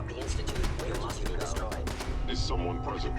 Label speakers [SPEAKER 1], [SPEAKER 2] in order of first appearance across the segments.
[SPEAKER 1] At the Institute, you must be destroyed.
[SPEAKER 2] Is someone present?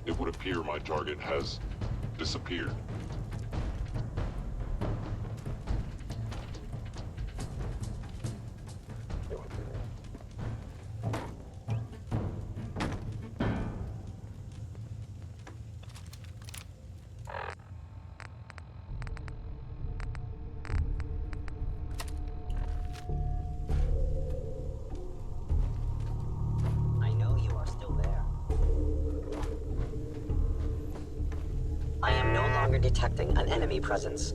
[SPEAKER 2] It would appear my target has disappeared.
[SPEAKER 1] Detecting an enemy presence.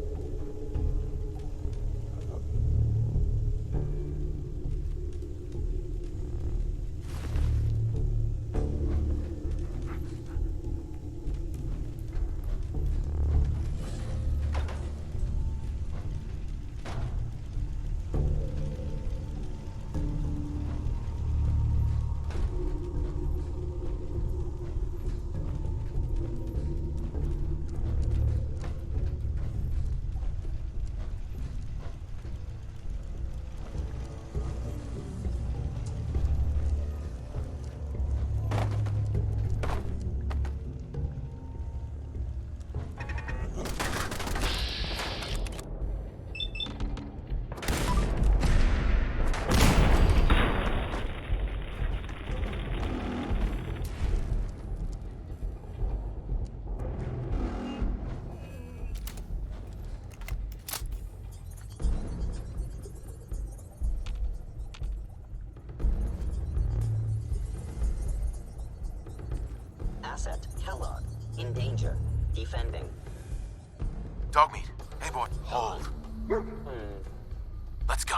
[SPEAKER 1] Asset, Kellogg. In danger. Defending.
[SPEAKER 3] Dogmeat. Hey boy, hold. Let's go.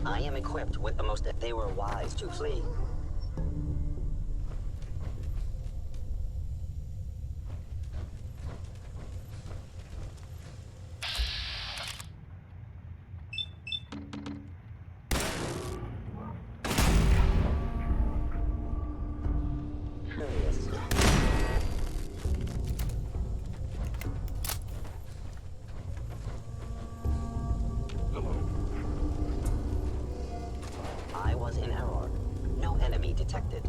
[SPEAKER 1] I am equipped with the most... They were wise to flee. Curious. I was in error. No enemy detected.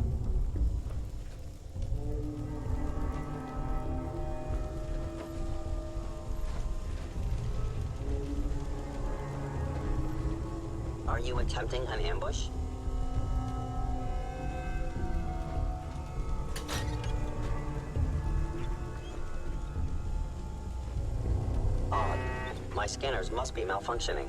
[SPEAKER 1] Are you attempting an ambush? Odd. My scanners must be malfunctioning.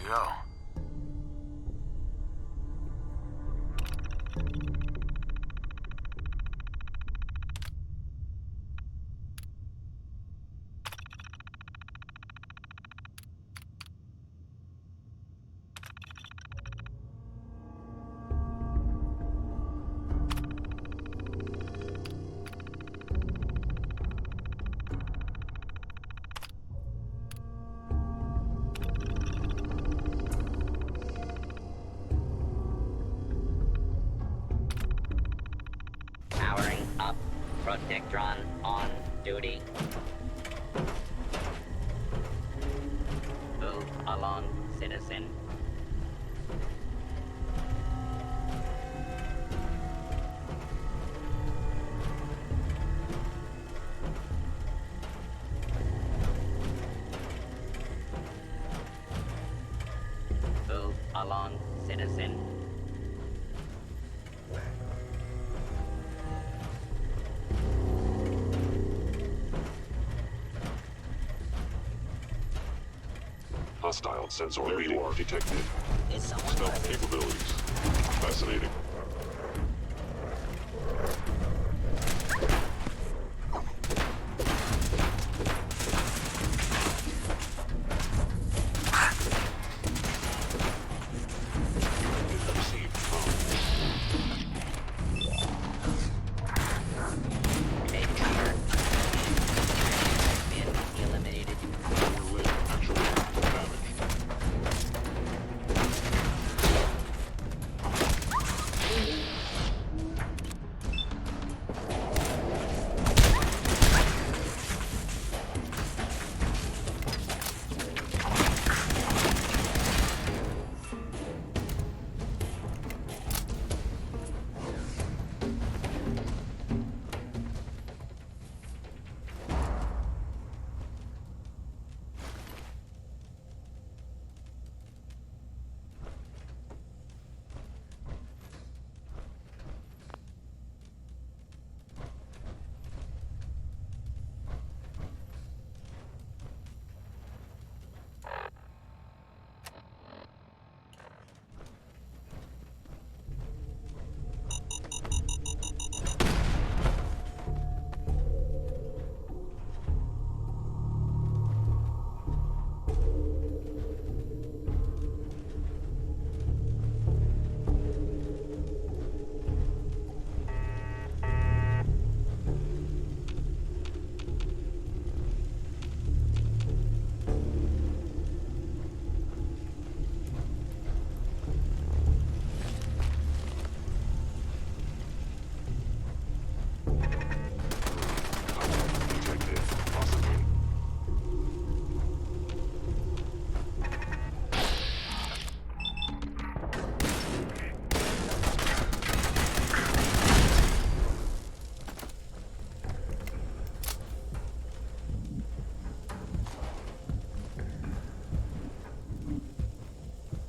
[SPEAKER 3] go.
[SPEAKER 1] Powering up. Protectron on duty. Move along, citizen. Move along, citizen.
[SPEAKER 2] Hostile sensor reading detected.
[SPEAKER 1] Is someone
[SPEAKER 2] Stealth
[SPEAKER 1] present?
[SPEAKER 2] capabilities. Fascinating. Received
[SPEAKER 1] Take cover. Been eliminated.
[SPEAKER 2] lower limb actually damaged. Detected. Possibly.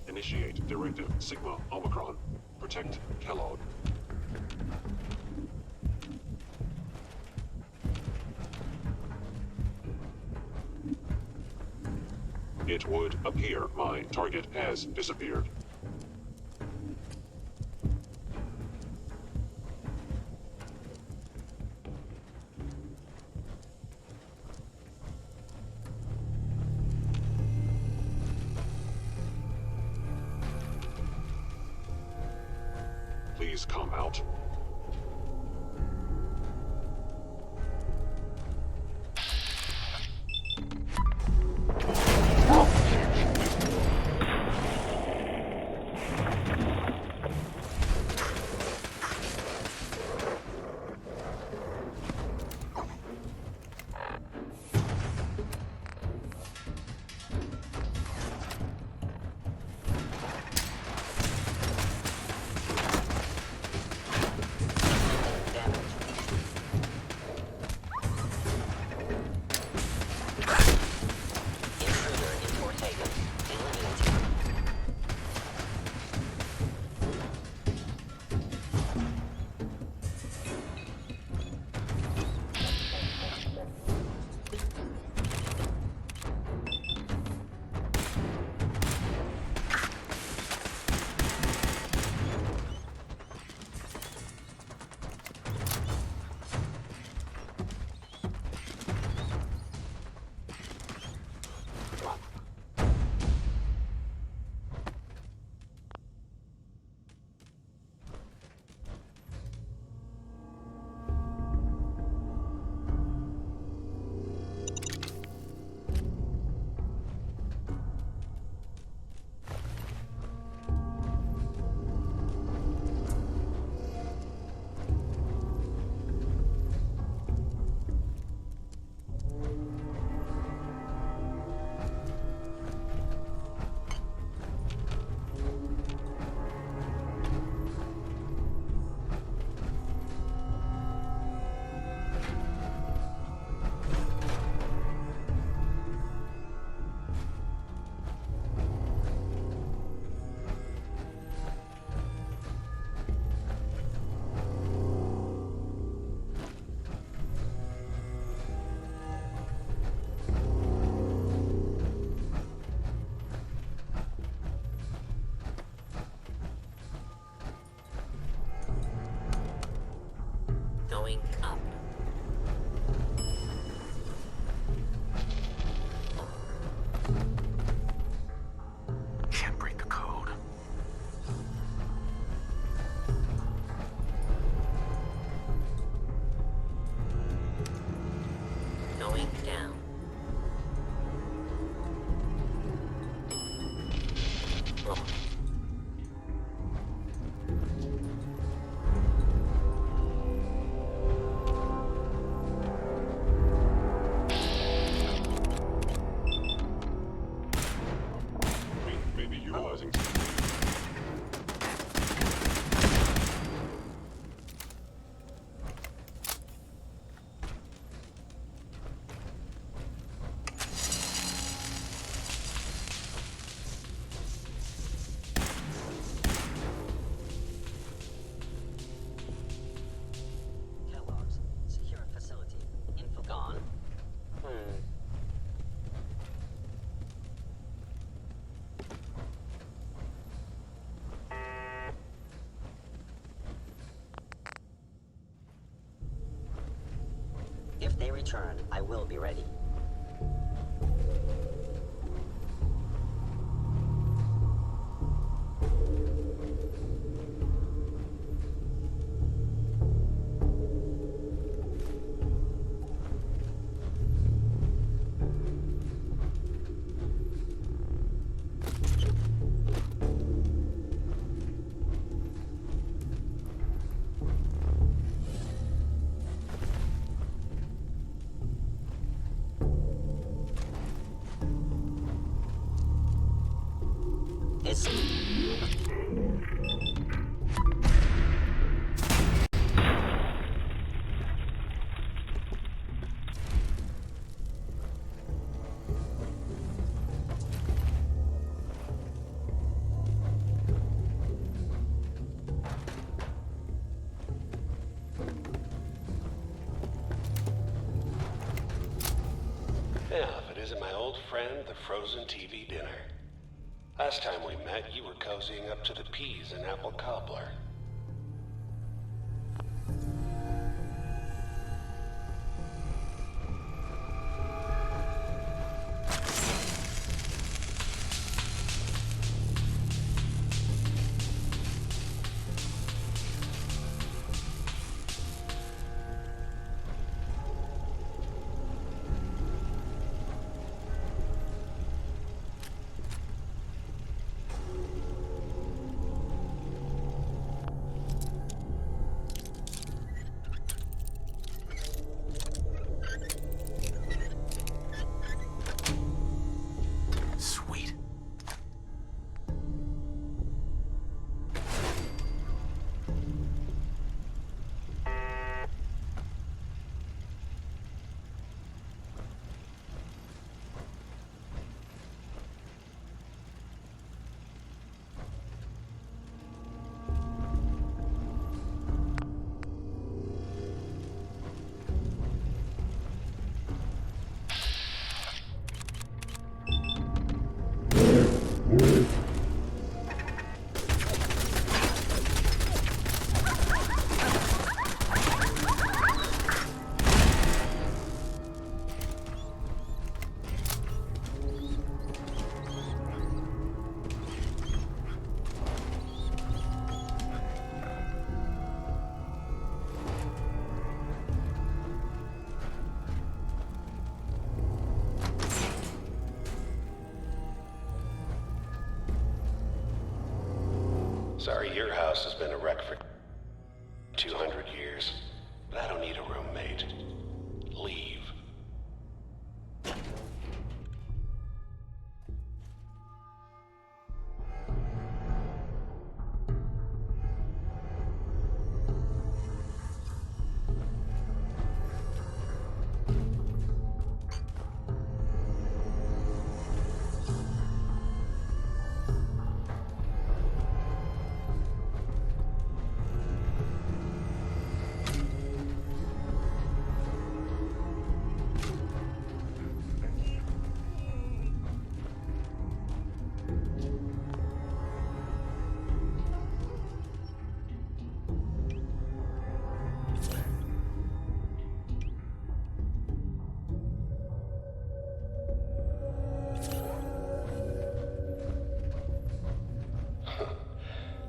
[SPEAKER 2] Initiate directive Sigma Omicron. Protect Kellogg. It would appear my target has disappeared. Please come out.
[SPEAKER 1] Going up.
[SPEAKER 3] Can't break the code.
[SPEAKER 1] Going down. Roll.
[SPEAKER 2] Maybe utilizing.
[SPEAKER 1] Kellogg's. Secure facility. Info gone. If they return, I will be ready. It's...
[SPEAKER 4] Yeah, if it isn't my old friend, the frozen TV dinner. Last time we met, you were cozying up to the peas and apple cobbler.
[SPEAKER 3] Sweet.
[SPEAKER 4] Sorry, your house has been a wreck for 200 years, but I don't need a roommate. Leave.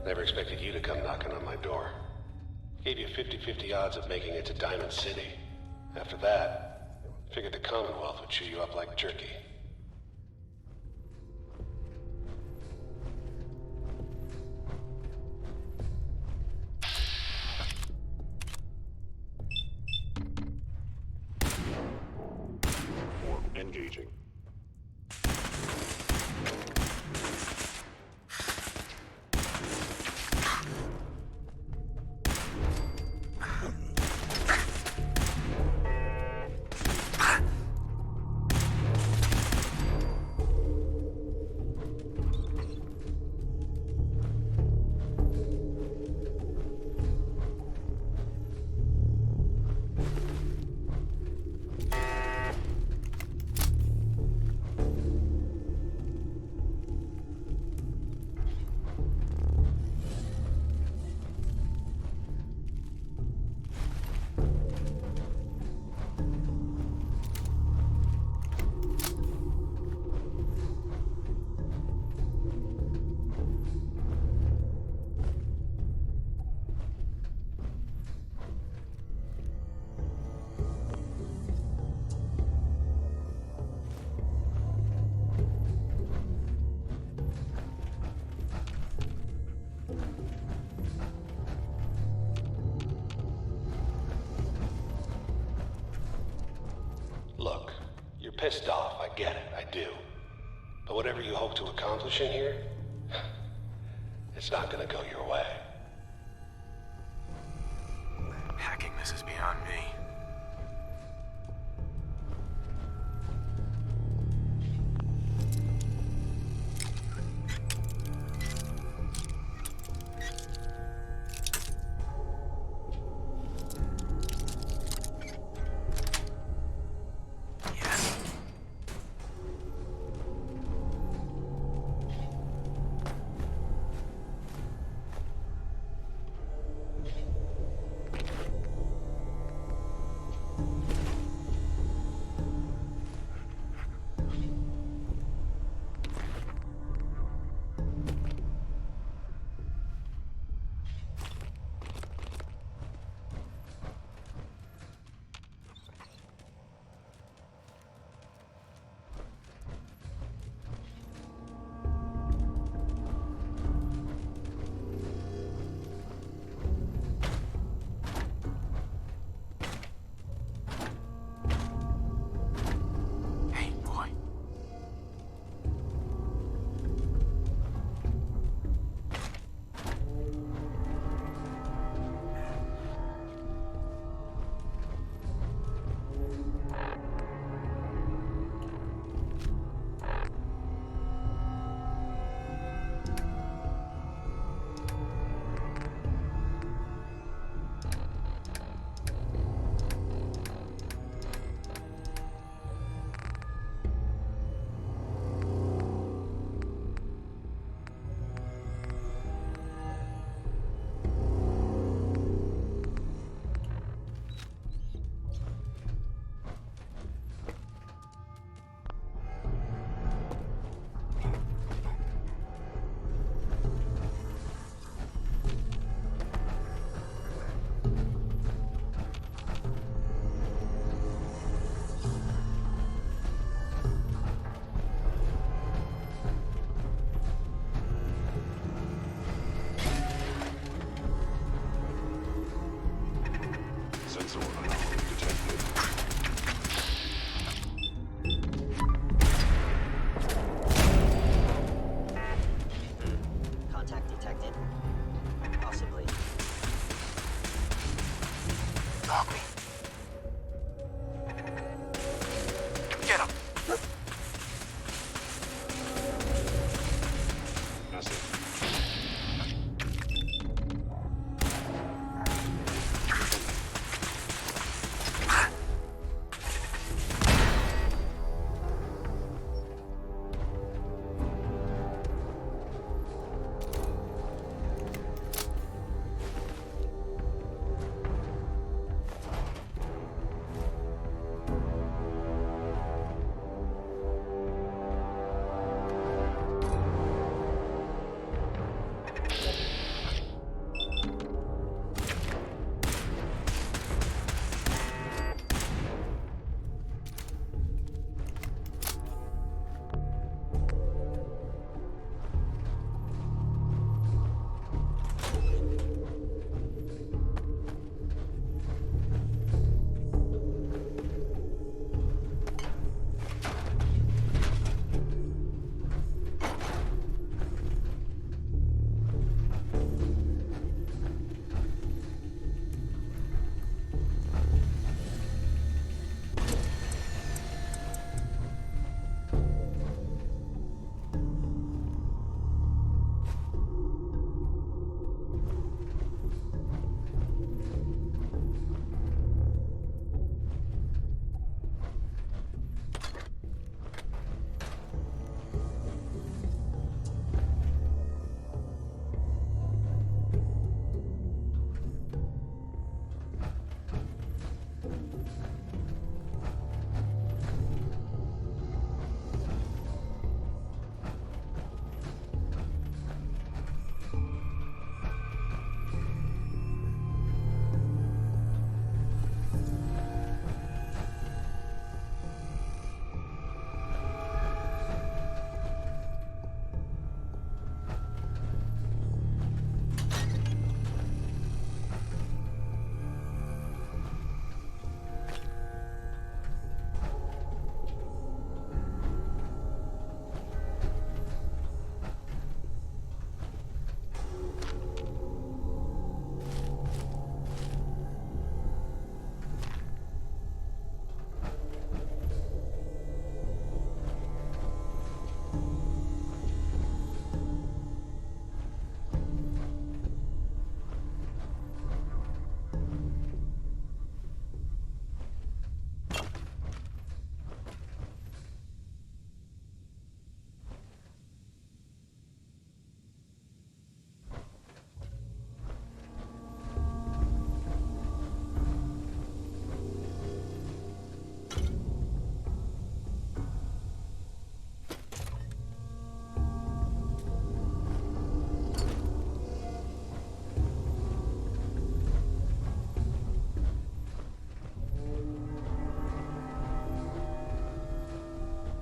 [SPEAKER 4] Never expected you to come knocking on my door. Gave you 50-50 odds of making it to Diamond City. After that, figured the Commonwealth would chew you up like jerky.
[SPEAKER 2] Engaging.
[SPEAKER 4] Look, you're pissed off, I get it, I do. But whatever you hope to accomplish in here, it's not gonna go your way.
[SPEAKER 3] Hacking this is beyond me.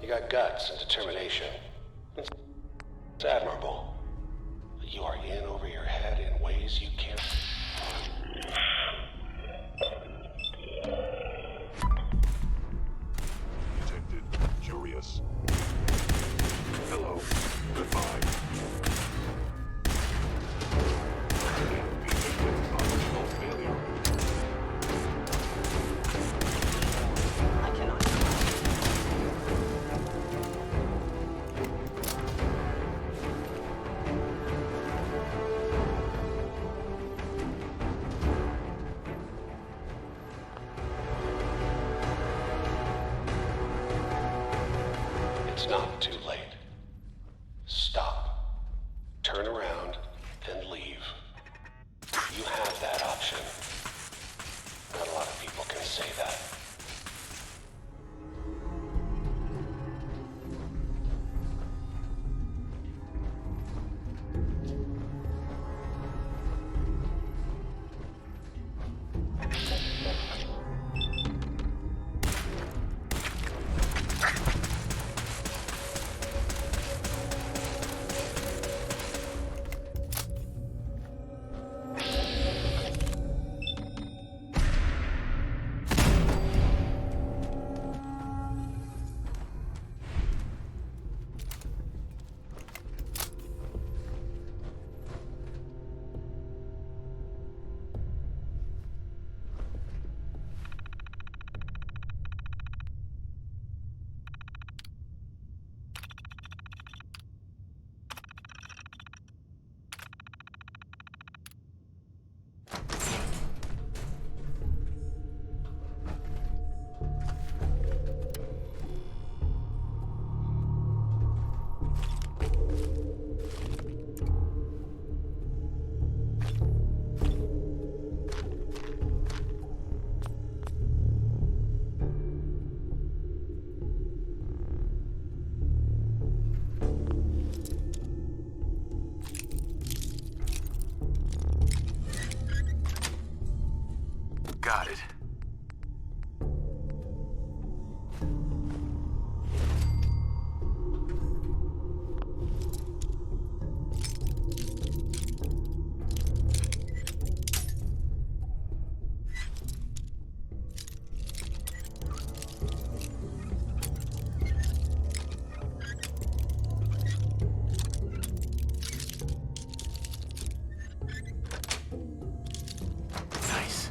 [SPEAKER 4] You got guts and determination. It's admirable. But you are in over your head in ways you can't...
[SPEAKER 2] Detected. Curious. Hello. Goodbye. Operational failure.
[SPEAKER 1] I cannot.
[SPEAKER 4] It's not too late. Stop. Turn around, then leave. You have that option. Not a lot of people can say that.
[SPEAKER 3] Got it. Nice.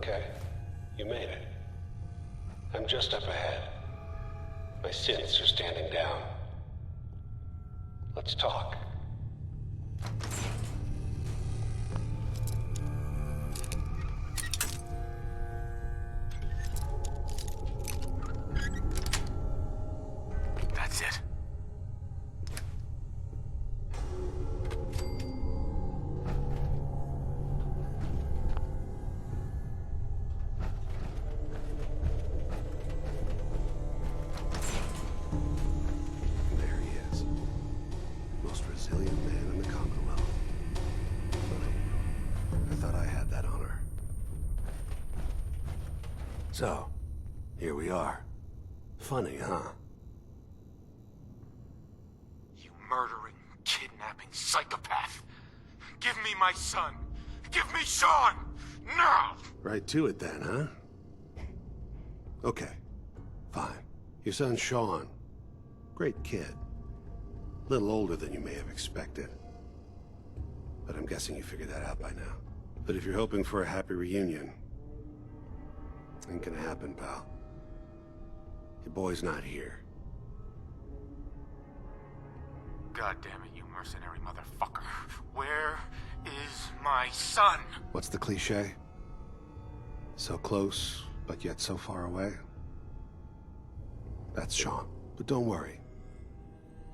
[SPEAKER 4] Okay, you made it. I'm just up ahead. My synths are standing down. Let's talk.
[SPEAKER 3] That's it.
[SPEAKER 5] There he is. Most resilient man in the Commonwealth. I thought I had that honor. So, here we are. Funny, huh?
[SPEAKER 3] You murdering, kidnapping psychopath. Give me my son. Give me Sean! Now!
[SPEAKER 5] Right to it then, huh? Okay, fine. Your son Sean. Great kid. Little older than you may have expected. But I'm guessing you figured that out by now. But if you're hoping for a happy reunion, ain't gonna happen, pal. Your boy's not here.
[SPEAKER 3] God damn it, you mercenary motherfucker. Where is my son?
[SPEAKER 5] What's the cliche? So close, but yet so far away? That's Sean. But don't worry.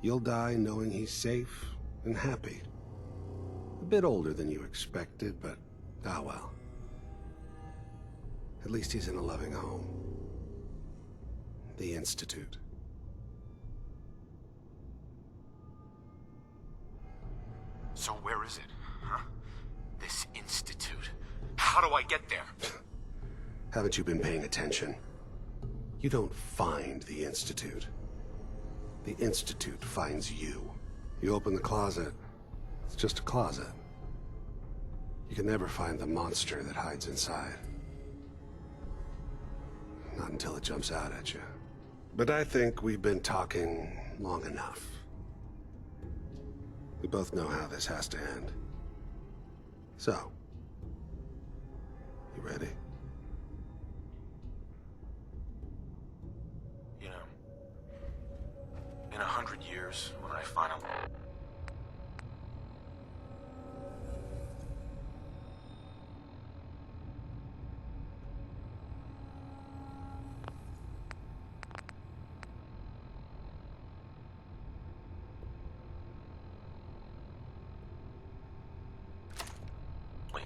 [SPEAKER 5] You'll die knowing he's safe and happy. A bit older than you expected, but ah well. At least he's in a loving home. The Institute.
[SPEAKER 3] So where is it, huh? This institute. How do I get there?
[SPEAKER 5] Haven't you been paying attention? You don't find the Institute. The Institute finds you. You open the closet, it's just a closet. You can never find the monster that hides inside. Not until it jumps out at you. But I think we've been talking long enough. We both know how this has to end. So, you ready?
[SPEAKER 3] You know, in 100 years, when I finally...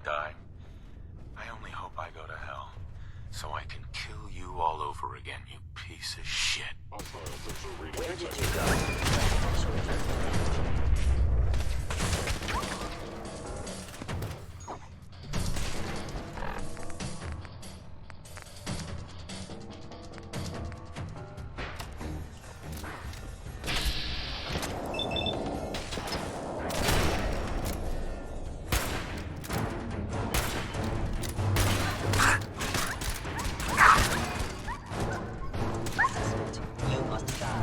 [SPEAKER 3] die. I only hope I go to hell, so I can kill you all over again, you piece of shit.
[SPEAKER 1] Where did you go? You must die.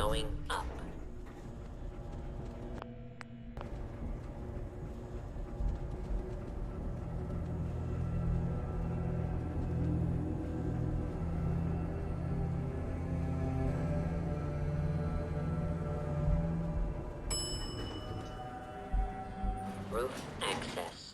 [SPEAKER 6] going up. Roof access.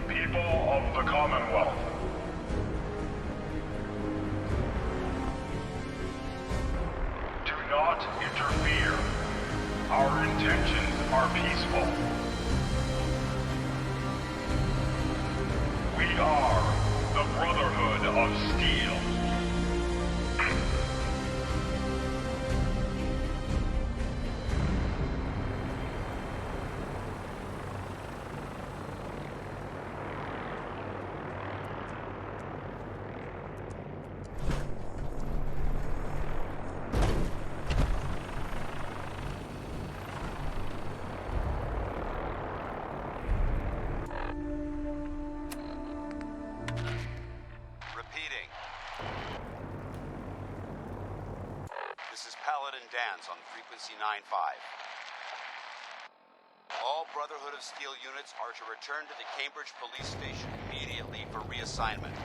[SPEAKER 7] People of the Commonwealth. Do not interfere. Our intentions are peaceful. We are the Brotherhood of Steel.
[SPEAKER 8] On frequency 9-5. All Brotherhood of Steel units are to return to the Cambridge police station immediately for reassignment.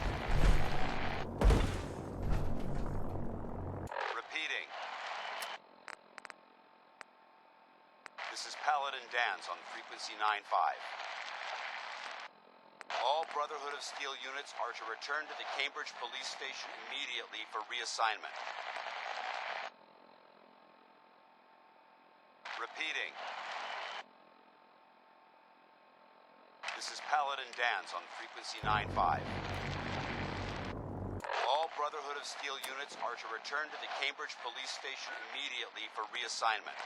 [SPEAKER 8] Repeating. This is Paladin Dance on frequency 9-5. All Brotherhood of Steel units are to return to the Cambridge police station immediately for reassignment. Repeating. This is Paladin Dance on frequency 9-5. All Brotherhood of Steel units are to return to the Cambridge police station immediately for reassignment.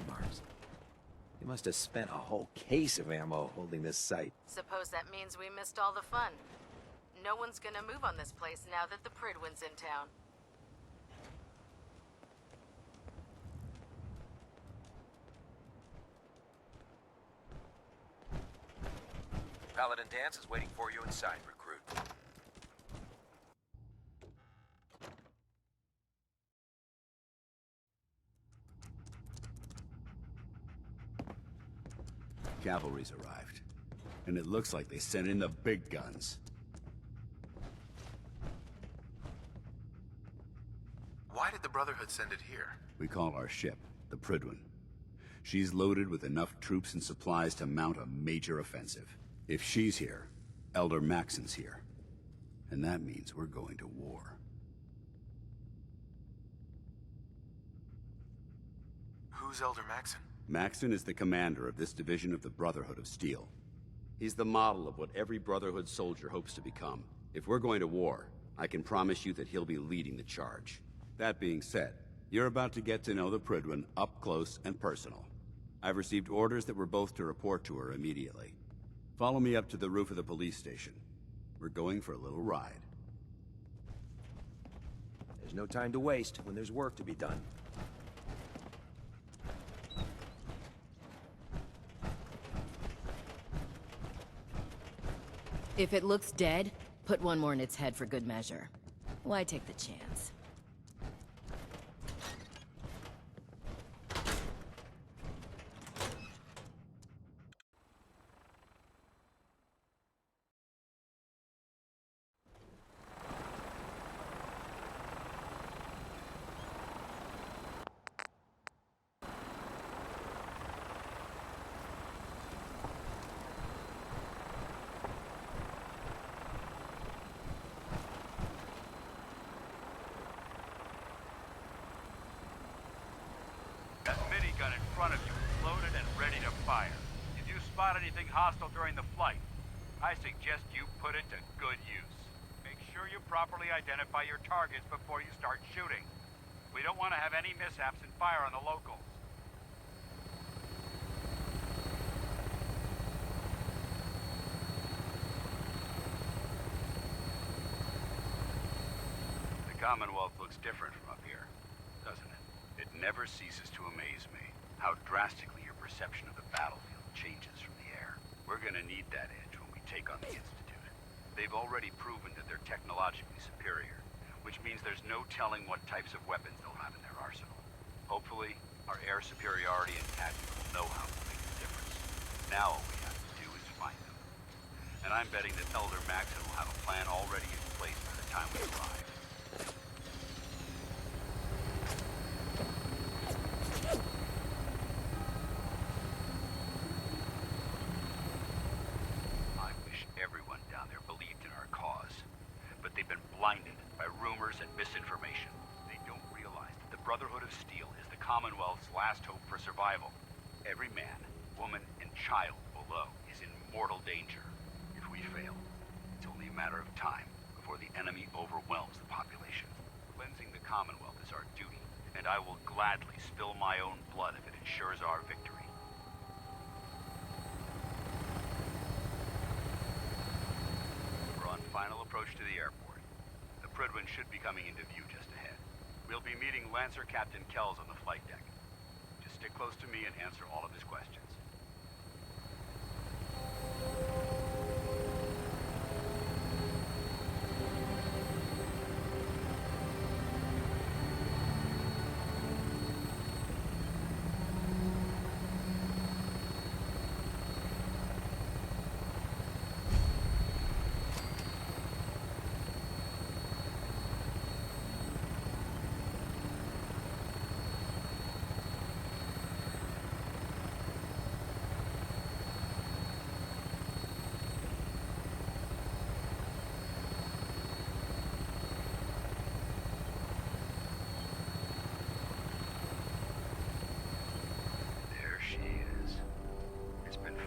[SPEAKER 9] Marks. They must have spent a whole case of ammo holding this site.
[SPEAKER 10] Suppose that means we missed all the fun. No one's gonna move on this place now that the Pridwin's in town.
[SPEAKER 9] Paladin Dance is waiting for you inside, recruit.
[SPEAKER 11] Cavalry's arrived. And it looks like they sent in the big guns.
[SPEAKER 3] Why did the Brotherhood send it here?
[SPEAKER 11] We call our ship the Pridwin. She's loaded with enough troops and supplies to mount a major offensive. If she's here, Elder Maxon's here. And that means we're going to war.
[SPEAKER 3] Who's Elder Maxon?
[SPEAKER 11] Maxon is the commander of this division of the Brotherhood of Steel. He's the model of what every Brotherhood soldier hopes to become. If we're going to war, I can promise you that he'll be leading the charge. That being said, you're about to get to know the Pridwin up close and personal. I've received orders that we're both to report to her immediately. Follow me up to the roof of the police station. We're going for a little ride.
[SPEAKER 9] There's no time to waste when there's work to be done.
[SPEAKER 10] If it looks dead, put one more in its head for good measure. Why take the chance?
[SPEAKER 8] That minigun in front of you is loaded and ready to fire. If you spot anything hostile during the flight, I suggest you put it to good use. Make sure you properly identify your targets before you start shooting. We don't want to have any mishaps and fire on the locals. The Commonwealth looks different from up here, doesn't it? It never ceases to amaze me how drastically your perception of the battlefield changes from the air. We're gonna need that edge when we take on the Institute. They've already proven that they're technologically superior, which means there's no telling what types of weapons they'll have in their arsenal. Hopefully, our air superiority and tactical know-how will make the difference. Now all we have to do is find them. And I'm betting that Elder Maxon will have a plan already in place by the time we arrive. Blinded by rumors and misinformation. They don't realize that the Brotherhood of Steel is the Commonwealth's last hope for survival. Every man, woman, and child below is in mortal danger. If we fail, it's only a matter of time before the enemy overwhelms the population. Cleansing the Commonwealth is our duty, and I will gladly spill my own blood if it ensures our victory. We're on final approach to the airport. Predwin should be coming into view just ahead. We'll be meeting Lancer Captain Kells on the flight deck. Just stick close to me and answer all of his questions.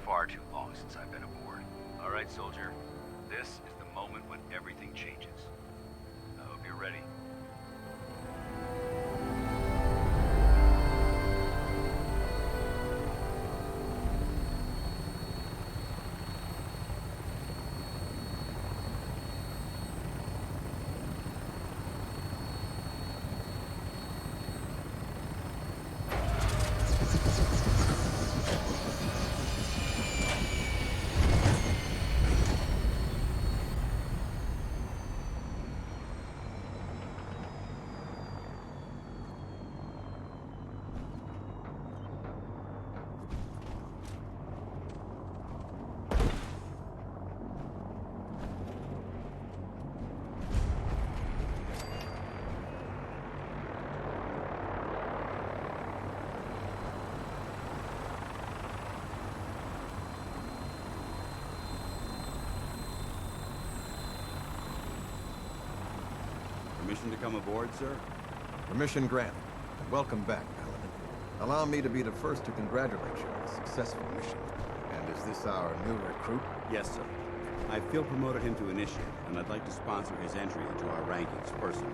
[SPEAKER 8] Far too long since I've been aboard. All right, soldier. This is the moment when everything changes. I hope you're ready.
[SPEAKER 11] Permission to come aboard, sir?
[SPEAKER 12] Permission granted. Welcome back, Paladin. Allow me to be the first to congratulate you on a successful mission. And is this our new recruit?
[SPEAKER 11] Yes, sir. I feel promoted him to initiate, and I'd like to sponsor his entry into our rankings personally.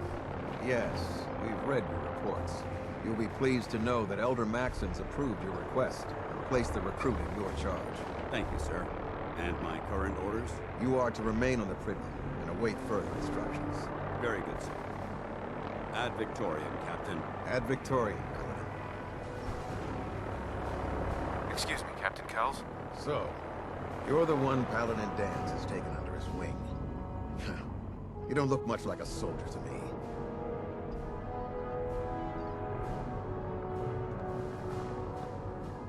[SPEAKER 12] Yes, we've read your reports. You'll be pleased to know that Elder Maxon's approved your request. place the recruit in your charge.
[SPEAKER 11] Thank you, sir. And my current orders?
[SPEAKER 12] You are to remain on the Pridman and await further instructions.
[SPEAKER 11] Very good, sir. Ad Victoriam, Captain.
[SPEAKER 12] Ad Victoriam, Paladin.
[SPEAKER 13] Excuse me, Captain Kells?
[SPEAKER 12] So, you're the one Paladin Danse has taken under his wing. You don't look much like a soldier to me.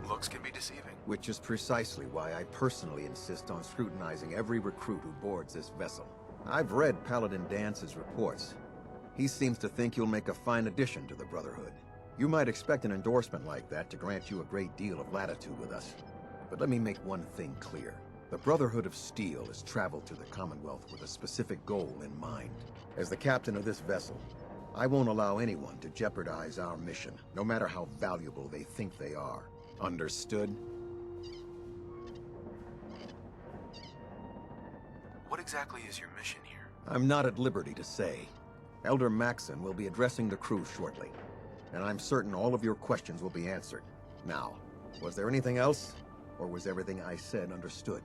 [SPEAKER 13] Looks can be deceiving.
[SPEAKER 12] Which is precisely why I personally insist on scrutinizing every recruit who boards this vessel. I've read Paladin Dance's reports. He seems to think you'll make a fine addition to the Brotherhood. You might expect an endorsement like that to grant you a great deal of latitude with us. But let me make one thing clear. The Brotherhood of Steel has traveled to the Commonwealth with a specific goal in mind. As the captain of this vessel, I won't allow anyone to jeopardize our mission, no matter how valuable they think they are. Understood?
[SPEAKER 13] What exactly is your mission here?
[SPEAKER 12] I'm not at liberty to say. Elder Maxon will be addressing the crew shortly, and I'm certain all of your questions will be answered. Now, was there anything else, or was everything I said understood?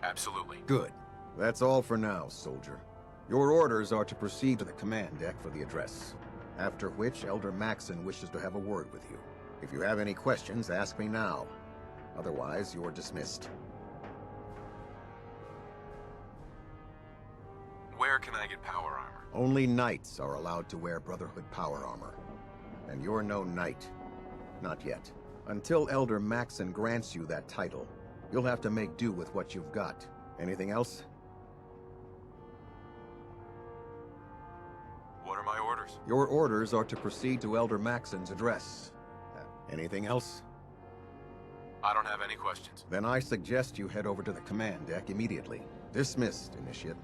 [SPEAKER 13] Absolutely.
[SPEAKER 12] Good. That's all for now, soldier. Your orders are to proceed to the command deck for the address, after which Elder Maxon wishes to have a word with you. If you have any questions, ask me now. Otherwise, you're dismissed.
[SPEAKER 13] Where can I get power armor?
[SPEAKER 12] Only knights are allowed to wear Brotherhood power armor. And you're no knight. Not yet. Until Elder Maxon grants you that title, you'll have to make do with what you've got. Anything else?
[SPEAKER 13] What are my orders?
[SPEAKER 12] Your orders are to proceed to Elder Maxon's address. Anything else?
[SPEAKER 13] I don't have any questions.
[SPEAKER 12] Then I suggest you head over to the command deck immediately. Dismissed, Initiate.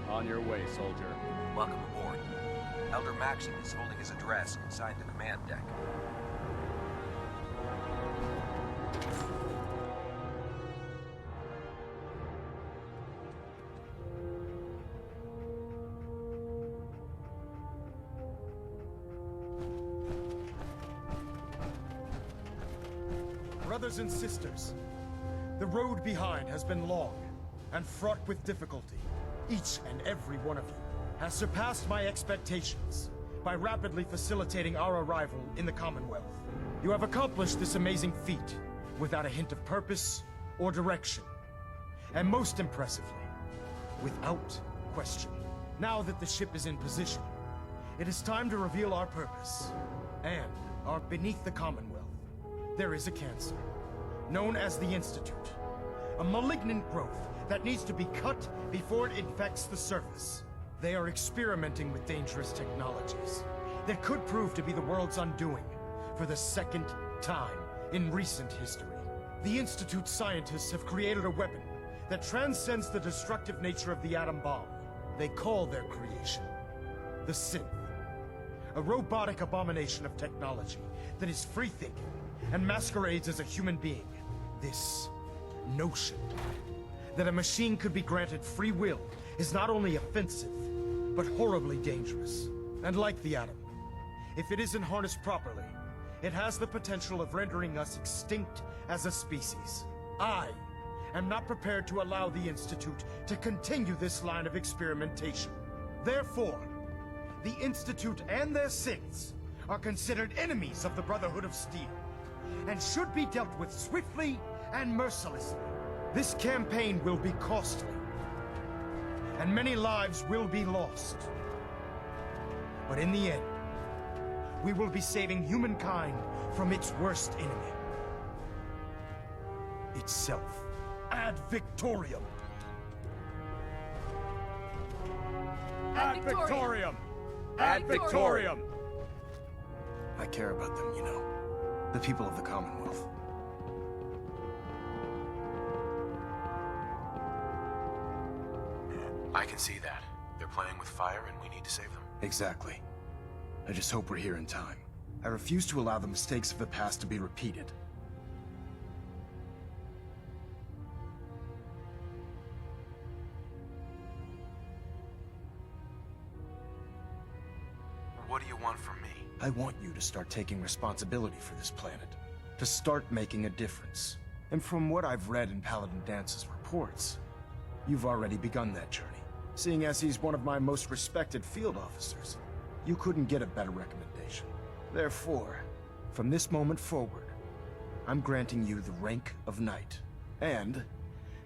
[SPEAKER 11] On your way, soldier.
[SPEAKER 14] Welcome aboard. Elder Maxon is holding his address inside the command deck.
[SPEAKER 15] Brothers and sisters, the road behind has been long and fraught with difficulty. Each and every one of you has surpassed my expectations by rapidly facilitating our arrival in the Commonwealth. You have accomplished this amazing feat without a hint of purpose or direction. And most impressively, without question. Now that the ship is in position, it is time to reveal our purpose. And beneath the Commonwealth, there is a cancer, known as the Institute. A malignant growth that needs to be cut before it infects the surface. They are experimenting with dangerous technologies that could prove to be the world's undoing for the second time in recent history. The Institute scientists have created a weapon that transcends the destructive nature of the atom bomb. They call their creation the Synth, a robotic abomination of technology that is free-thinking and masquerades as a human being. This notion that a machine could be granted free will is not only offensive, but horribly dangerous. And like the atom, if it isn't harnessed properly, it has the potential of rendering us extinct as a species. I am not prepared to allow the Institute to continue this line of experimentation. Therefore, the Institute and their synths are considered enemies of the Brotherhood of Steel, and should be dealt with swiftly and mercilessly. This campaign will be costly, and many lives will be lost. But in the end, we will be saving humankind from its worst enemy. Itself. Ad Victoriam!
[SPEAKER 7] Ad Victoriam! Ad Victoriam!
[SPEAKER 15] I care about them, you know. The people of the Commonwealth.
[SPEAKER 13] I can see that. They're playing with fire and we need to save them.
[SPEAKER 15] Exactly. I just hope we're here in time. I refuse to allow the mistakes of the past to be repeated.
[SPEAKER 13] What do you want from me?
[SPEAKER 15] I want you to start taking responsibility for this planet. To start making a difference. And from what I've read in Paladin Dance's reports, you've already begun that journey. Seeing as he's one of my most respected field officers, you couldn't get a better recommendation. Therefore, from this moment forward, I'm granting you the rank of Knight. And,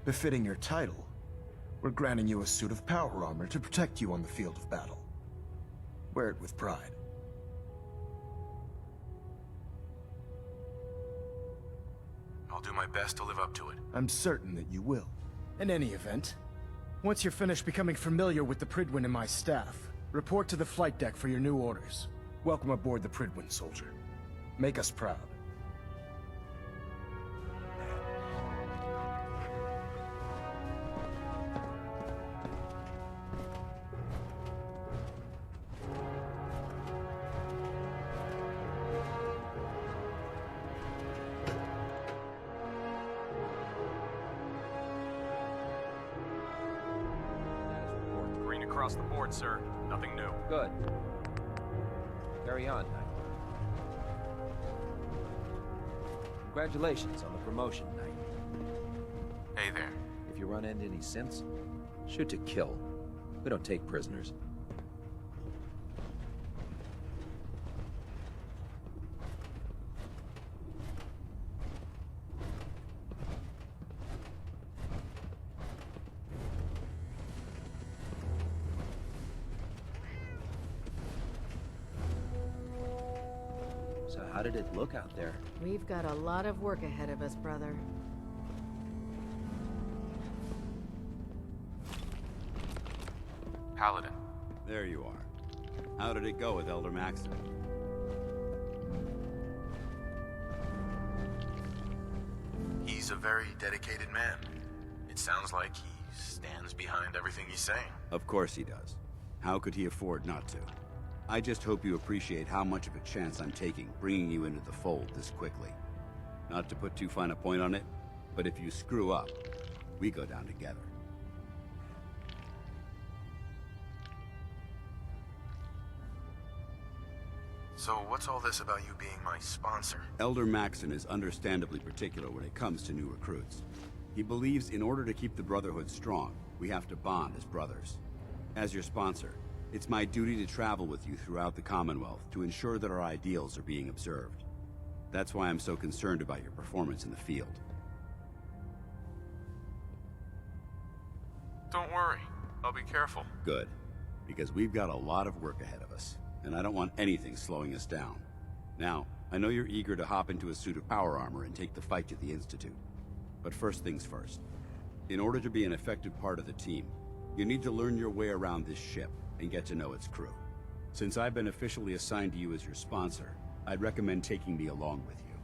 [SPEAKER 15] befitting your title, we're granting you a suit of power armor to protect you on the field of battle. Wear it with pride.
[SPEAKER 13] I'll do my best to live up to it.
[SPEAKER 15] I'm certain that you will. In any event, once you're finished becoming familiar with the Pridwin and my staff, report to the flight deck for your new orders. Welcome aboard the Pridwin, soldier. Make us proud.
[SPEAKER 14] Green across the board, sir. Nothing new.
[SPEAKER 9] Good. Carry on, Knight. Congratulations on the promotion, Knight.
[SPEAKER 13] Hey there.
[SPEAKER 9] If you run into any synths, shoot to kill. We don't take prisoners. So how did it look out there?
[SPEAKER 10] We've got a lot of work ahead of us, brother.
[SPEAKER 13] Paladin.
[SPEAKER 11] There you are. How did it go with Elder Maxon?
[SPEAKER 13] He's a very dedicated man. It sounds like he stands behind everything he's saying.
[SPEAKER 11] Of course he does. How could he afford not to? I just hope you appreciate how much of a chance I'm taking bringing you into the fold this quickly. Not to put too fine a point on it, but if you screw up, we go down together.
[SPEAKER 13] So what's all this about you being my sponsor?
[SPEAKER 11] Elder Maxon is understandably particular when it comes to new recruits. He believes in order to keep the Brotherhood strong, we have to bond as brothers. As your sponsor, it's my duty to travel with you throughout the Commonwealth to ensure that our ideals are being observed. That's why I'm so concerned about your performance in the field.
[SPEAKER 13] Don't worry. I'll be careful.
[SPEAKER 11] Good. Because we've got a lot of work ahead of us, and I don't want anything slowing us down. Now, I know you're eager to hop into a suit of power armor and take the fight to the Institute. But first things first. In order to be an effective part of the team, you need to learn your way around this ship and get to know its crew. Since I've been officially assigned to you as your sponsor, I'd recommend taking me along with you.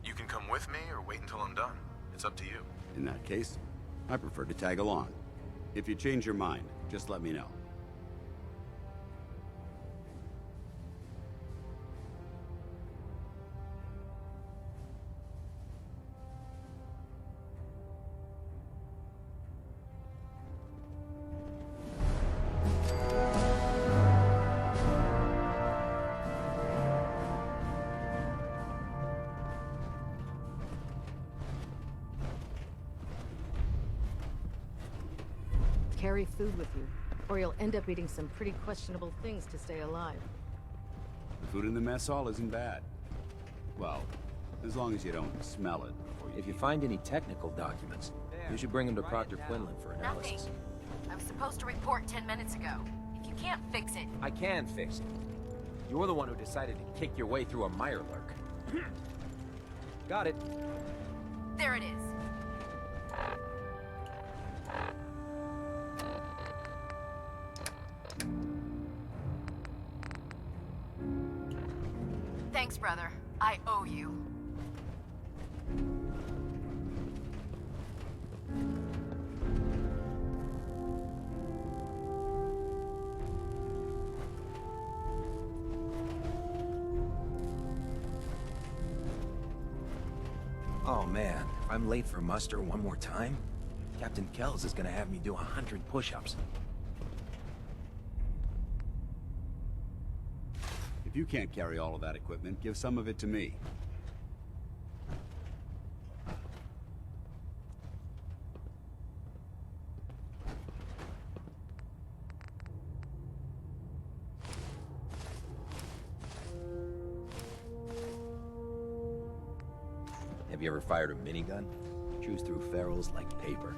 [SPEAKER 13] You can come with me or wait until I'm done. It's up to you.
[SPEAKER 11] In that case, I prefer to tag along. If you change your mind, just let me know.
[SPEAKER 10] Carry food with you, or you'll end up eating some pretty questionable things to stay alive.
[SPEAKER 11] The food in the mess hall isn't bad. Well, as long as you don't smell it before you
[SPEAKER 9] If you find any technical documents, you should bring them to Proctor Quinlan for analysis.
[SPEAKER 10] Nothing. I was supposed to report 10 minutes ago. If you can't fix it...
[SPEAKER 9] I can fix it. You're the one who decided to kick your way through a Mirelurk. Got it.
[SPEAKER 10] There it is. Thanks, brother. I owe you.
[SPEAKER 9] Oh man,
[SPEAKER 14] If I'm late for muster one more time, Captain Kells is gonna have me do 100 push-ups.
[SPEAKER 11] If you can't carry all of that equipment, give some of it to me.
[SPEAKER 14] Have you ever fired a minigun? Chews through ferals like paper.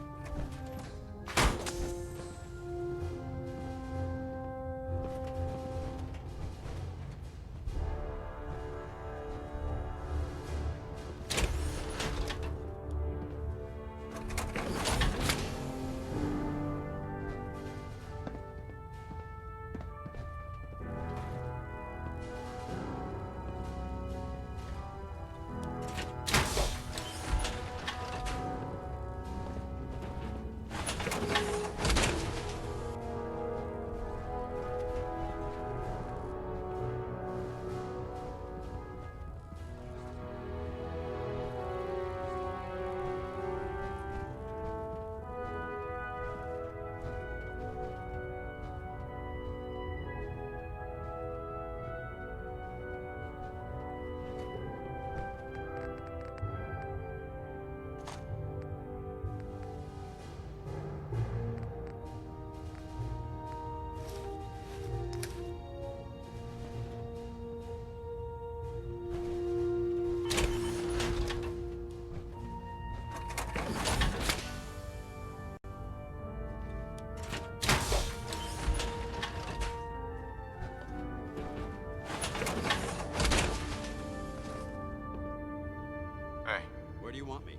[SPEAKER 11] Where do you want me?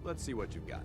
[SPEAKER 11] Let's see what you've got.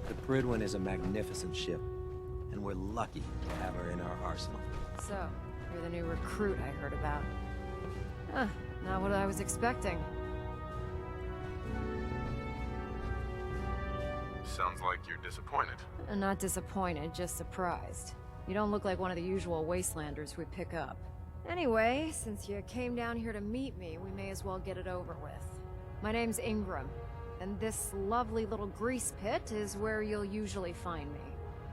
[SPEAKER 14] The Predwin is a magnificent ship, and we're lucky to have her in our arsenal.
[SPEAKER 10] So, you're the new recruit I heard about. Huh, not what I was expecting.
[SPEAKER 13] Sounds like you're disappointed.
[SPEAKER 10] Not disappointed, just surprised. You don't look like one of the usual wastelanders we pick up. Anyway, since you came down here to meet me, we may as well get it over with. My name's Ingram, and this lovely little grease pit is where you'll usually find me.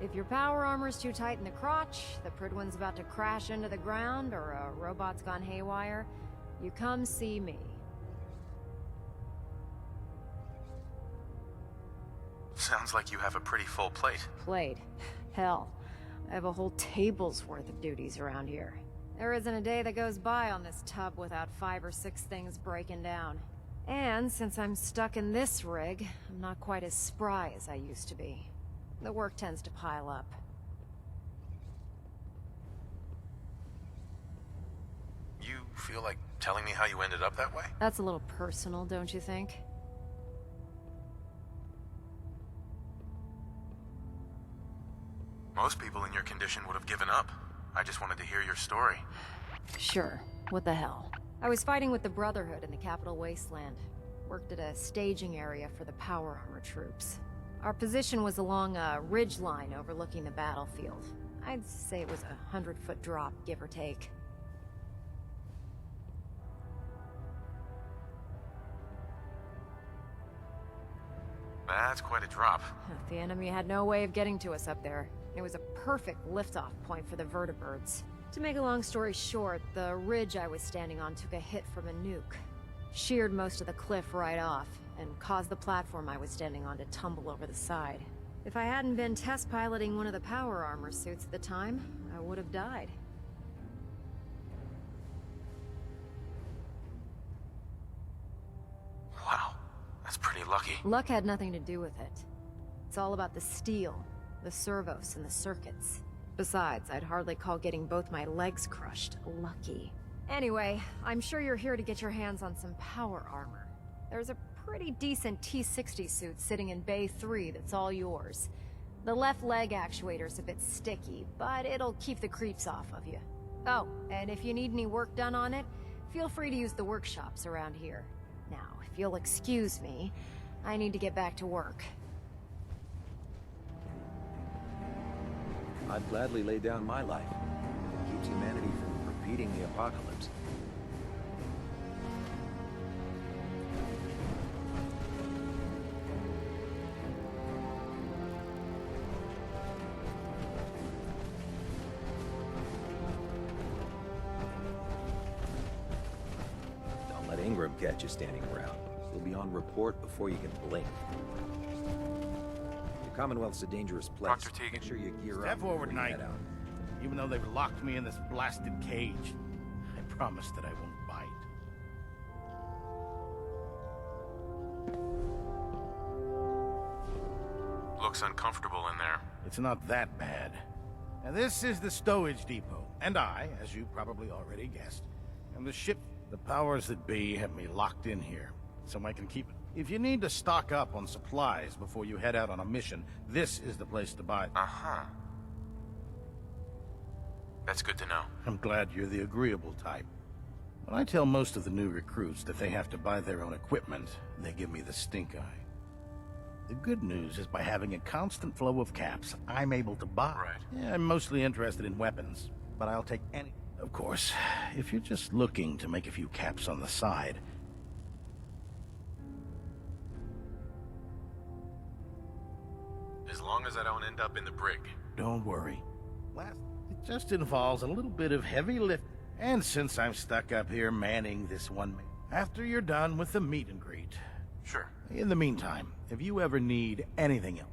[SPEAKER 10] If your power armor's too tight in the crotch, the Predwin's about to crash into the ground, or a robot's gone haywire, you come see me.
[SPEAKER 13] Sounds like you have a pretty full plate.
[SPEAKER 10] Plate? Hell, I have a whole table's worth of duties around here. There isn't a day that goes by on this tub without 5 or 6 things breaking down. And since I'm stuck in this rig, I'm not quite as spry as I used to be. The work tends to pile up.
[SPEAKER 13] You feel like telling me how you ended up that way?
[SPEAKER 10] That's a little personal, don't you think?
[SPEAKER 13] Most people in your condition would have given up. I just wanted to hear your story.
[SPEAKER 10] Sure. What the hell? I was fighting with the Brotherhood in the capital wasteland. Worked at a staging area for the power armor troops. Our position was along a ridge line overlooking the battlefield. I'd say it was a 100-foot drop, give or take.
[SPEAKER 13] That's quite a drop.
[SPEAKER 10] The enemy had no way of getting to us up there. It was a perfect liftoff point for the vertibirds. To make a long story short, the ridge I was standing on took a hit from a nuke. Sheared most of the cliff right off, and caused the platform I was standing on to tumble over the side. If I hadn't been test piloting one of the power armor suits at the time, I would have died.
[SPEAKER 13] Wow, that's pretty lucky.
[SPEAKER 10] Luck had nothing to do with it. It's all about the steel, the servos, and the circuits. Besides, I'd hardly call getting both my legs crushed lucky. Anyway, I'm sure you're here to get your hands on some power armor. There's a pretty decent T-60 suit sitting in Bay 3 that's all yours. The left leg actuator's a bit sticky, but it'll keep the creeps off of you. Oh, and if you need any work done on it, feel free to use the workshops around here. Now, if you'll excuse me, I need to get back to work.
[SPEAKER 14] I'd gladly lay down my life. It keeps humanity from repeating the apocalypse. Don't let Ingram catch you standing around. He'll be on report before you can blink. The Commonwealth's a dangerous place.
[SPEAKER 13] Dr. Teagan.
[SPEAKER 14] Make sure you gear
[SPEAKER 16] Step
[SPEAKER 14] up
[SPEAKER 16] forward,
[SPEAKER 14] before you
[SPEAKER 16] Knight.
[SPEAKER 14] head out.
[SPEAKER 16] Even though they've locked me in this blasted cage, I promise that I won't bite.
[SPEAKER 13] Looks uncomfortable in there.
[SPEAKER 16] It's not that bad. Now, this is the stowage depot, and I, as you probably already guessed, am the ship. The powers that be have me locked in here, so I can keep it. If you need to stock up on supplies before you head out on a mission, this is the place to buy.
[SPEAKER 13] Uh-huh. That's good to know.
[SPEAKER 16] I'm glad you're the agreeable type. When I tell most of the new recruits that they have to buy their own equipment, they give me the stink eye. The good news is by having a constant flow of caps, I'm able to buy.
[SPEAKER 13] Right.
[SPEAKER 16] Yeah, I'm mostly interested in weapons, but I'll take any. Of course, if you're just looking to make a few caps on the side,
[SPEAKER 13] As long as I don't end up in the brig.
[SPEAKER 16] don't worry. It just involves a little bit of heavy lift. And since I'm stuck up here manning this one, after you're done with the meet and greet.
[SPEAKER 13] Sure.
[SPEAKER 16] In the meantime, if you ever need anything else,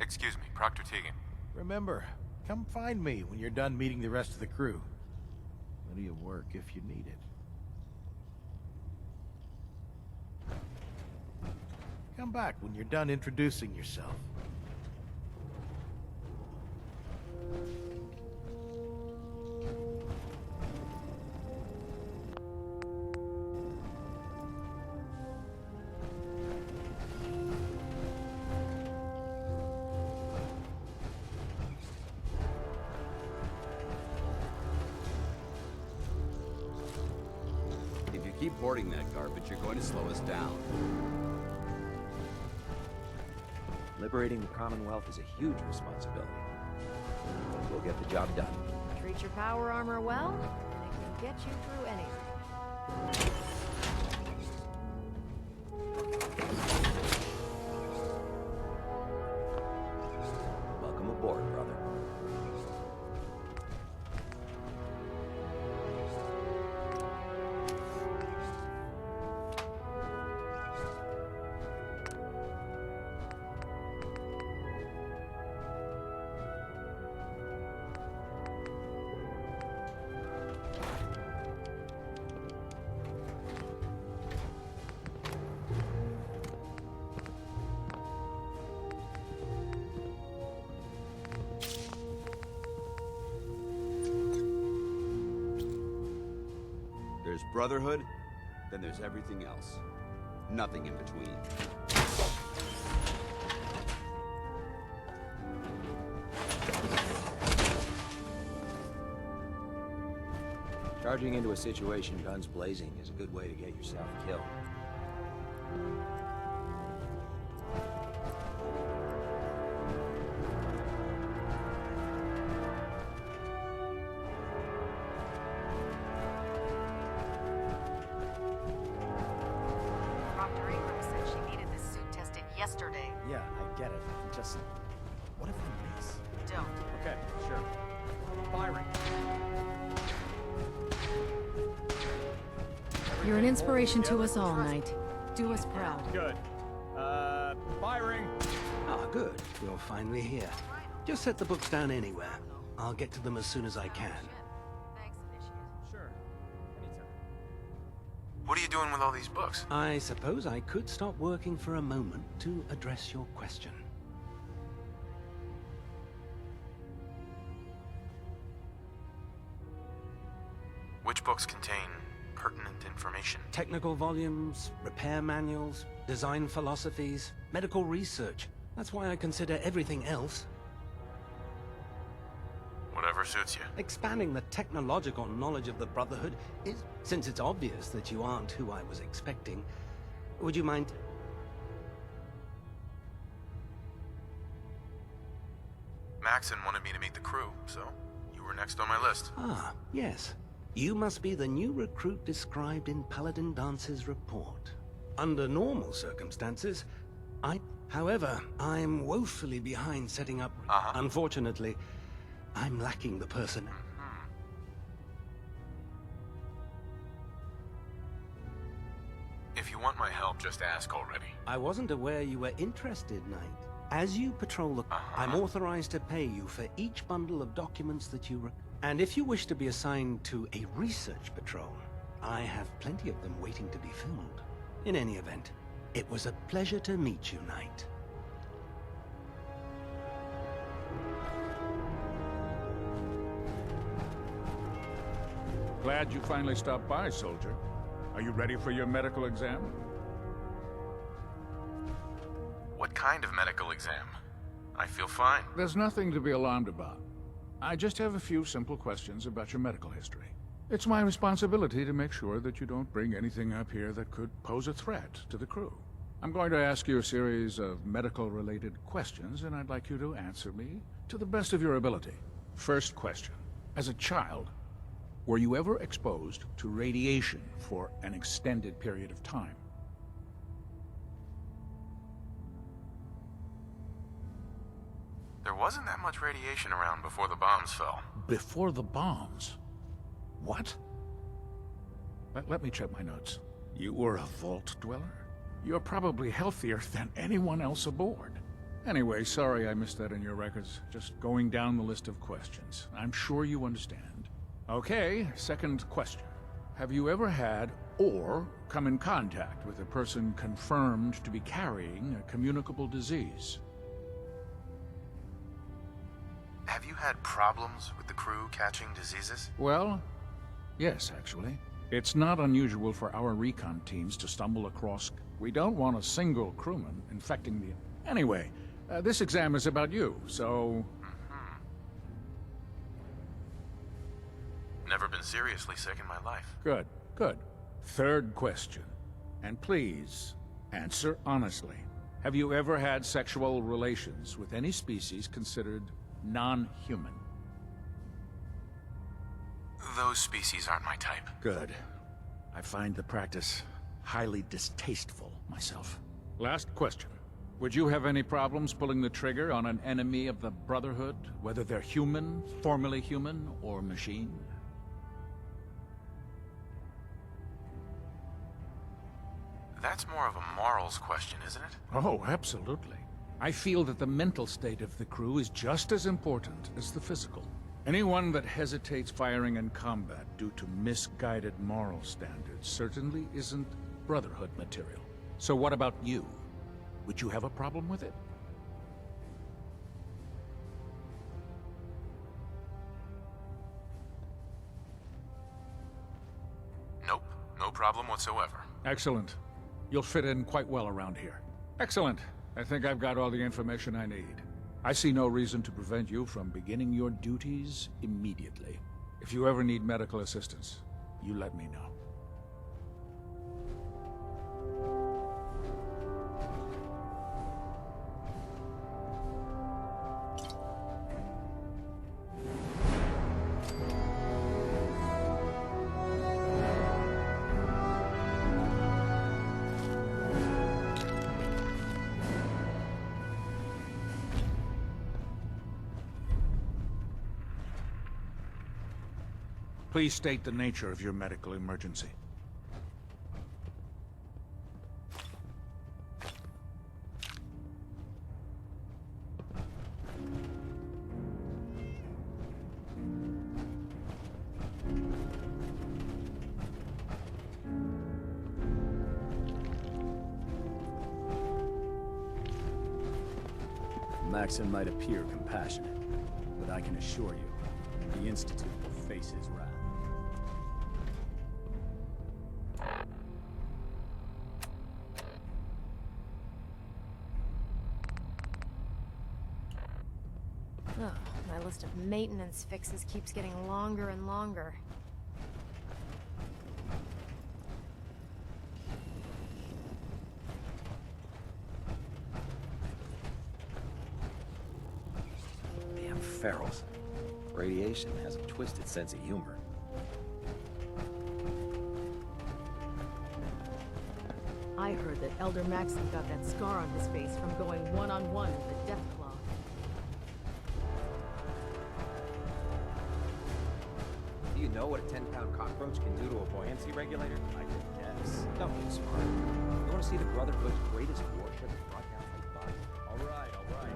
[SPEAKER 13] Excuse me, Proctor Teagan.
[SPEAKER 16] remember, come find me when you're done meeting the rest of the crew. Plenty of work if you need it. Come back when you're done introducing yourself.
[SPEAKER 11] If you keep hoarding that garbage, you're going to slow us down.
[SPEAKER 14] Liberating the Commonwealth is a huge responsibility. But we'll get the job done.
[SPEAKER 10] Treat your power armor well, and it can get you through anything.
[SPEAKER 14] Welcome aboard, brother.
[SPEAKER 11] There's Brotherhood, then there's everything else. Nothing in between.
[SPEAKER 14] Charging into a situation guns blazing is a good way to get yourself killed.
[SPEAKER 17] Dr. Ingram said she needed this suit tested yesterday.
[SPEAKER 15] Yeah, I get it. Just... what if we miss?
[SPEAKER 17] Don't.
[SPEAKER 15] Okay, sure. Firing.
[SPEAKER 10] You're an inspiration to us all, Knight. Do us proud.
[SPEAKER 15] Good. Firing.
[SPEAKER 18] Ah, good. You're finally here. Just set the books down anywhere. I'll get to them as soon as I can.
[SPEAKER 15] Sure. Anytime.
[SPEAKER 13] What are you doing with all these books?
[SPEAKER 18] I suppose I could stop working for a moment to address your question.
[SPEAKER 13] Which books contain pertinent information?
[SPEAKER 18] Technical volumes, repair manuals, design philosophies, medical research. That's why I consider everything else.
[SPEAKER 13] Whatever suits you.
[SPEAKER 18] Expanding the technological knowledge of the Brotherhood is, since it's obvious that you aren't who I was expecting, would you mind...
[SPEAKER 13] Maxon wanted me to meet the crew, so you were next on my list.
[SPEAKER 18] Ah, yes. You must be the new recruit described in Paladin Dance's report. Under normal circumstances, However, I'm woefully behind setting up... Unfortunately, I'm lacking the person...
[SPEAKER 13] If you want my help, just ask already.
[SPEAKER 18] I wasn't aware you were interested, Knight. As you patrol the... I'm authorized to pay you for each bundle of documents that you... And if you wish to be assigned to a research patrol, I have plenty of them waiting to be filled. In any event, it was a pleasure to meet you, Knight.
[SPEAKER 19] Glad you finally stopped by, soldier. Are you ready for your medical exam?
[SPEAKER 13] What kind of medical exam? I feel fine.
[SPEAKER 19] There's nothing to be alarmed about. I just have a few simple questions about your medical history. It's my responsibility to make sure that you don't bring anything up here that could pose a threat to the crew. I'm going to ask you a series of medical-related questions, and I'd like you to answer me to the best of your ability. First question. As a child, were you ever exposed to radiation for an extended period of time?
[SPEAKER 13] There wasn't that much radiation around before the bombs fell.
[SPEAKER 19] Before the bombs? What? Let me check my notes. You were a vault dweller? You're probably healthier than anyone else aboard. Anyway, sorry I missed that in your records. Just going down the list of questions. I'm sure you understand. Okay, second question. Have you ever had or come in contact with a person confirmed to be carrying a communicable disease?
[SPEAKER 13] Have you had problems with the crew catching diseases?
[SPEAKER 19] Well, yes, actually. It's not unusual for our recon teams to stumble across... We don't want a single crewman infecting the... Anyway, this exam is about you, so...
[SPEAKER 13] Never been seriously sick in my life.
[SPEAKER 19] Good, good. Third question. And please, answer honestly. Have you ever had sexual relations with any species considered non-human?
[SPEAKER 13] Those species aren't my type.
[SPEAKER 19] Good. I find the practice highly distasteful myself. Last question. Would you have any problems pulling the trigger on an enemy of the Brotherhood, whether they're human, formerly human, or machine?
[SPEAKER 13] That's more of a morals question, isn't it?
[SPEAKER 19] Oh, absolutely. I feel that the mental state of the crew is just as important as the physical. Anyone that hesitates firing in combat due to misguided moral standards certainly isn't Brotherhood material. So what about you? Would you have a problem with it?
[SPEAKER 13] Nope. No problem whatsoever.
[SPEAKER 19] Excellent. You'll fit in quite well around here. Excellent. I think I've got all the information I need. I see no reason to prevent you from beginning your duties immediately. If you ever need medical assistance, you let me know. Please state the nature of your medical emergency.
[SPEAKER 20] Maxon might appear compassionate, but I can assure you, the Institute will face his wrath.
[SPEAKER 10] Oh, my list of maintenance fixes keeps getting longer and longer.
[SPEAKER 14] Damn ferals. Radiation has a twisted sense of humor.
[SPEAKER 17] I heard that Elder Maxon got that scar on his face from going one-on-one with the Death Claw.
[SPEAKER 9] Do you know what a 10-pound cockroach can do to a buoyancy regulator? I can guess. Don't get smart. You want to see the Brotherhood's greatest warship broadcast like buzz? All right, all right.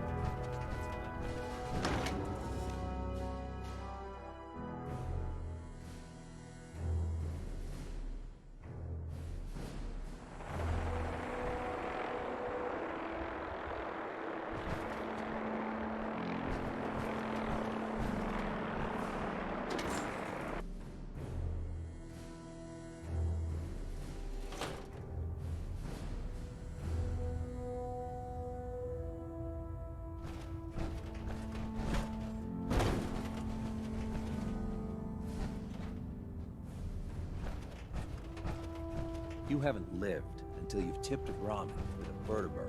[SPEAKER 14] You haven't lived until you've tipped ramen with a vertebrate.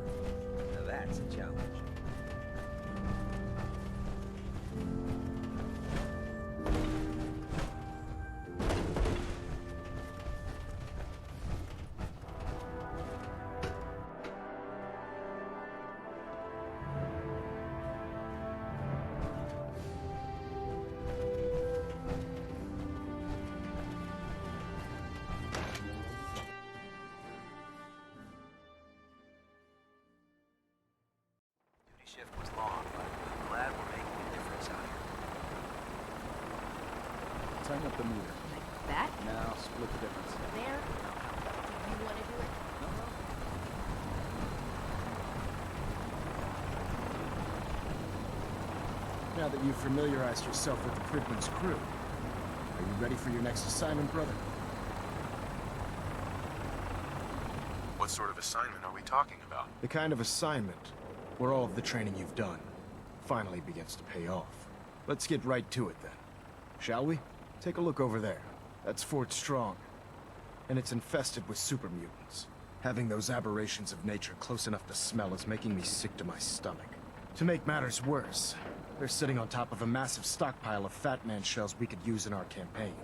[SPEAKER 14] Now that's a challenge. Shift was long, but I'm glad we're making a difference out here.
[SPEAKER 20] Turn up the meter.
[SPEAKER 17] Like that?
[SPEAKER 20] Now, split the difference.
[SPEAKER 17] There? Do you want to do it?
[SPEAKER 15] Now that you've familiarized yourself with the Pridman's crew, are you ready for your next assignment, brother?
[SPEAKER 13] What sort of assignment are we talking about?
[SPEAKER 15] The kind of assignment where all of the training you've done finally begins to pay off. Let's get right to it then, shall we? Take a look over there. That's Fort Strong, and it's infested with super mutants. Having those aberrations of nature close enough to smell is making me sick to my stomach. To make matters worse, they're sitting on top of a massive stockpile of Fat Man shells we could use in our campaign.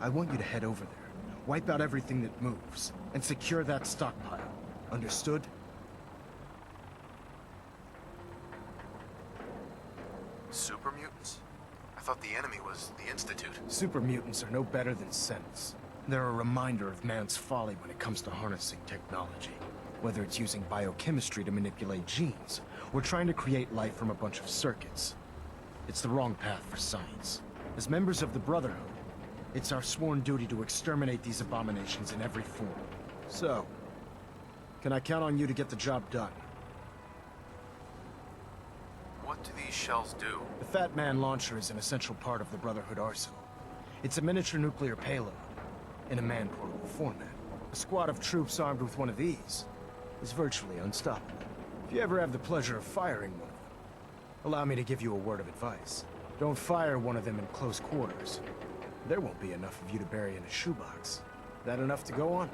[SPEAKER 15] I want you to head over there, wipe out everything that moves, and secure that stockpile. Understood?
[SPEAKER 13] Super mutants? I thought the enemy was the Institute.
[SPEAKER 15] Super mutants are no better than Sentinels. They're a reminder of man's folly when it comes to harnessing technology. Whether it's using biochemistry to manipulate genes, or trying to create life from a bunch of circuits. It's the wrong path for science. As members of the Brotherhood, it's our sworn duty to exterminate these abominations in every form. So, can I count on you to get the job done?
[SPEAKER 13] What do these shells do?
[SPEAKER 15] The Fat Man launcher is an essential part of the Brotherhood arsenal. It's a miniature nuclear payload, in a man-portable format. A squad of troops armed with one of these is virtually unstoppable. If you ever have the pleasure of firing one of them, allow me to give you a word of advice. Don't fire one of them in close quarters. There won't be enough of you to bury in a shoebox. That enough to go on?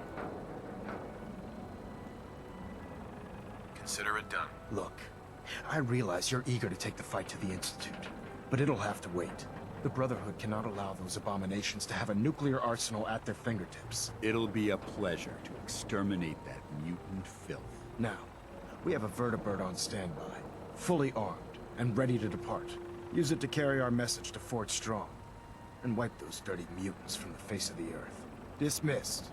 [SPEAKER 13] Consider it done.
[SPEAKER 15] Look, I realize you're eager to take the fight to the Institute, but it'll have to wait. The Brotherhood cannot allow those abominations to have a nuclear arsenal at their fingertips.
[SPEAKER 11] It'll be a pleasure to exterminate that mutant filth.
[SPEAKER 15] Now, we have a vertibird on standby, fully armed and ready to depart. Use it to carry our message to Fort Strong, and wipe those dirty mutants from the face of the earth. Dismissed.